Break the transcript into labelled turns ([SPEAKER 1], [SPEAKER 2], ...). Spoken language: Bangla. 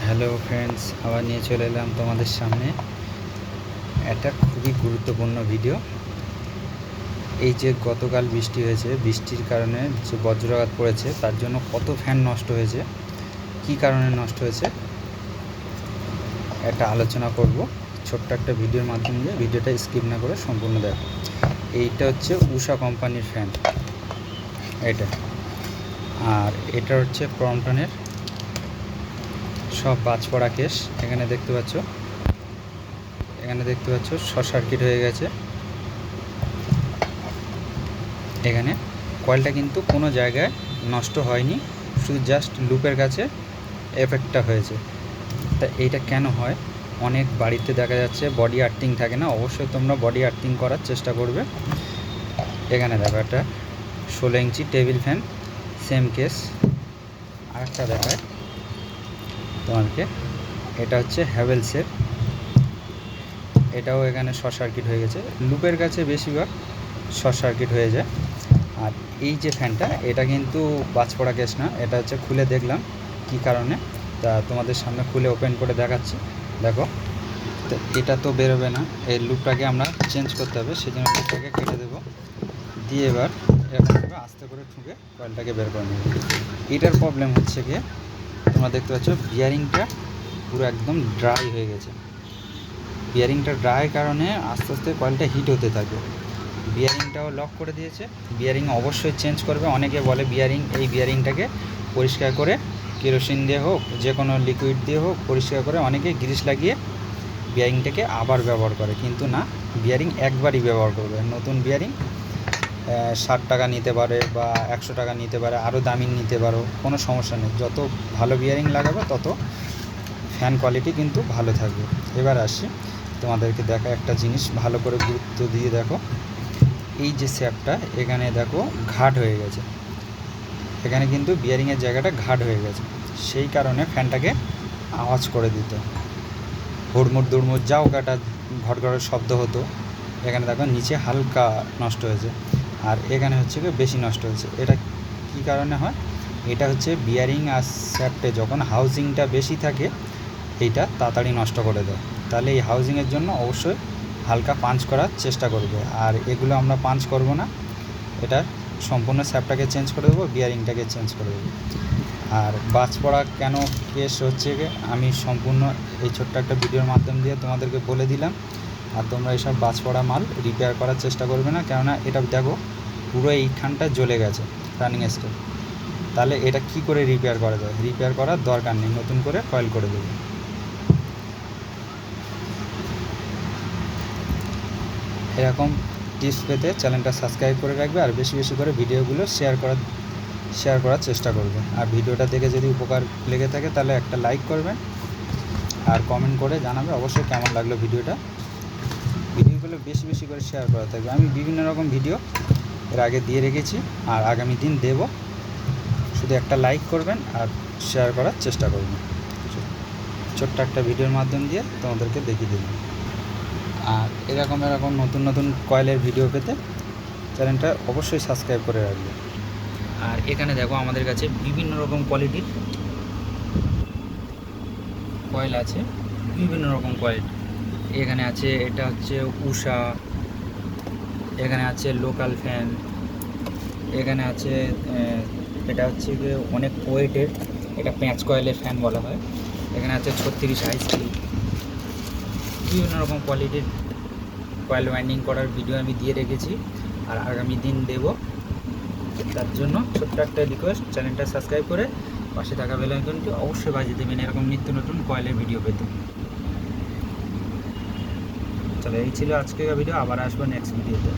[SPEAKER 1] হ্যালো ফ্রেন্ডস, আবার নিয়ে চলে এলাম তোমাদের সামনে একটা খুবই গুরুত্বপূর্ণ ভিডিও। এই যে গতকাল বৃষ্টি হয়েছে, বৃষ্টির কারণে যে বজ্রপাত পড়েছে তার জন্য কত ফ্যান নষ্ট হয়েছে, কি কারণে নষ্ট হয়েছে একটা আলোচনা করব ছোট্ট একটা ভিডিওর মাধ্যমে। দিয়ে ভিডিওটা স্কিপ না করে সম্পূর্ণ দেখো। এইটা হচ্ছে উষা কোম্পানির ফ্যান এটা, আর এটা হচ্ছে ক্রমটনের সব বাজ পড়া কেস। এখানে দেখতে পাচ্ছ শর্ট সার্কিট হয়ে গেছে। এখানে কয়েলটা কিন্তু কোনো জায়গায় নষ্ট হয়নি, শুধু জাস্ট লুপের কাছে এফেক্টটা হয়েছে। তা এইটা কেন হয়? অনেক বাড়িতে দেখা যাচ্ছে বডি আর্থিং থাকে না, অবশ্যই তোমরা বডি আর্থিং করার চেষ্টা করবে। এখানে দেখো একটা 16 ইঞ্চি টেবিল ফ্যান, সেম কেস। আরেকটা দেখায় তোমাকে, এটা হচ্ছে হ্যাভেলসের, এটাও এখানে শর্ট সার্কিট হয়ে গেছে। লুপের কাছে বেশিরভাগ শর্ট সার্কিট হয়ে যায়। আর এই যে ফ্যানটা, এটা কিন্তু বাজ পড়া কেস না, এটা হচ্ছে খুলে দেখলাম কি কারণে, তা তোমাদের সামনে খুলে ওপেন করে দেখাচ্ছি। দেখো, তো এটা তো বেরোবে না, এই লুপটাকে আমরা চেঞ্জ করতে হবে, সেই জন্য লুপটাকে কেটে দেবো, দিয়ে এবার এরকমভাবে আস্তে করে ঠুকে কয়েলটাকে বের করে নেব। এটার প্রবলেম হচ্ছে গিয়ে, তোমরা দেখতে পাচ্ছ বিয়ারিংটা পুরো একদম ড্রাই হয়ে গেছে। বিয়ারিংটা ড্রাই কারণে আস্তে আস্তে কয়েলটা হিট হতে থাকে। বিয়ারিংটাও লক করে দিয়েছে, বিয়ারিং অবশ্যই চেঞ্জ করবে। অনেকে বলে এই বিয়ারিংটাকে পরিষ্কার করে কেরোসিন দিয়ে হোক, যে কোনো লিকুইড দিয়ে হোক পরিষ্কার করে অনেকে গ্রিস লাগিয়ে বিয়ারিংটাকে আবার ব্যবহার করে, কিন্তু না, বিয়ারিং একবারই ব্যবহার করবে। নতুন বিয়ারিং 60 টাকা নিতে পারে বা 100 টাকা নিতে পারে, আরও দামি নিতে পারো, কোনো সমস্যা নেই। যত ভালো বিয়ারিং লাগাবে তত ফ্যান কোয়ালিটি কিন্তু ভালো থাকবে। এবার আসি তোমাদেরকে দেখা একটা জিনিস ভালো করে গুরুত্ব দিয়ে দেখো। এই যে স্যাপটা এখানে দেখো ঘাট হয়ে গেছে, এখানে কিন্তু বিয়ারিংয়ের জায়গাটা ঘাট হয়ে গেছে, সেই কারণে ফ্যানটাকে আওয়াজ করে দিত, হুড়মুড় দুড়মুড় যাও কাটা ঘটঘটের শব্দ হতো। এখানে দেখো নিচে হালকা নষ্ট হয়েছে, আর এখানে হচ্ছে কি বেশি নষ্ট হয়েছে। এটা কি কারণে হয়? এটা হচ্ছে বিয়ারিং আর স্যাপটে যখন হাউজিংটা বেশি থাকে, এইটা তাড়াতাড়ি নষ্ট করে দেয়। তাহলে এই হাউজিংয়ের জন্য অবশ্যই হালকা পাঞ্চ করার চেষ্টা করবে। আর এগুলো আমরা পাঞ্চ করব না, এটা সম্পূর্ণ স্যাপটাকে চেঞ্জ করে দেবো, বিয়ারিংটাকে চেঞ্জ করে দেবো। আর বাজ পড়া কেন কেস হচ্ছে, আমি সম্পূর্ণ এই ছোট্ট একটা ভিডিওর মাধ্যম দিয়ে তোমাদেরকে বলে দিলাম। আর তোমরা এইসব বাজ পড়া মাল রিপেয়ার করার চেষ্টা করবে না, কেননা এটা দেখো পুরো এইখানটা জ্বলে গেছে রানিং স্টেপ। তাহলে এটা কি করে রিপেয়ার করা যায়? রিপেয়ার করার দরকার নেই, নতুন করে কয়েল করে দেবে। এরকম টিপস পেতে চ্যানেলটা সাবস্ক্রাইব করে রাখবে, আর বেশি বেশি করে ভিডিওগুলো শেয়ার করার চেষ্টা করবে। আর ভিডিওটা দেখে যদি উপকার লেগে থাকে তাহলে একটা লাইক করবেন, আর কমেন্ট করে জানাবে অবশ্যই কেমন লাগলো ভিডিওগুলো বেশি বেশি করে শেয়ার করা থাকবে। আমি বিভিন্ন রকম ভিডিও এর আগে দিয়ে রেখেছি, আর আগামী দিন দেব। শুধু একটা লাইক করবেন আর শেয়ার করার চেষ্টা করবেন। ছোট্ট একটা ভিডিওর মাধ্যম দিয়ে তোমাদেরকে দেখিয়ে দিলাম। আর এরকম নতুন নতুন কয়েলের ভিডিও পেতে চ্যানেলটা অবশ্যই সাবস্ক্রাইব করে রাখবে। আর এখানে দেখো আমাদের কাছে বিভিন্ন রকম কোয়ালিটির কয়েল আছে, বিভিন্ন রকম কোয়ালিটি। এখানে আছে, এটা হচ্ছে উষা, এখানে আছে লোকাল ফ্যান, এখানে আছে এটা হচ্ছে অনেক ওয়েটের, এটা 5 কয়েলের ফ্যান বলা হয়। এখানে আছে 36 হাই স্পিড। বিভিন্ন রকম কোয়ালিটির কয়েল ওয়াইন্ডিং করার ভিডিও আমি দিয়ে রেখেছি, আর আগামী দিন দেব। তার জন্য ছোট্ট একটা রিকোয়েস্ট, চ্যানেলটা সাবস্ক্রাইব করে পাশে থাকা বেল আইকনটি অবশ্যই বাজিয়ে দেবেন এরকম নিত্য নতুন কয়েলের ভিডিও পেতে। চলো, এই ছিল আজকের ভিডিও, আবার আসবো নেক্সট ভিডিওতে।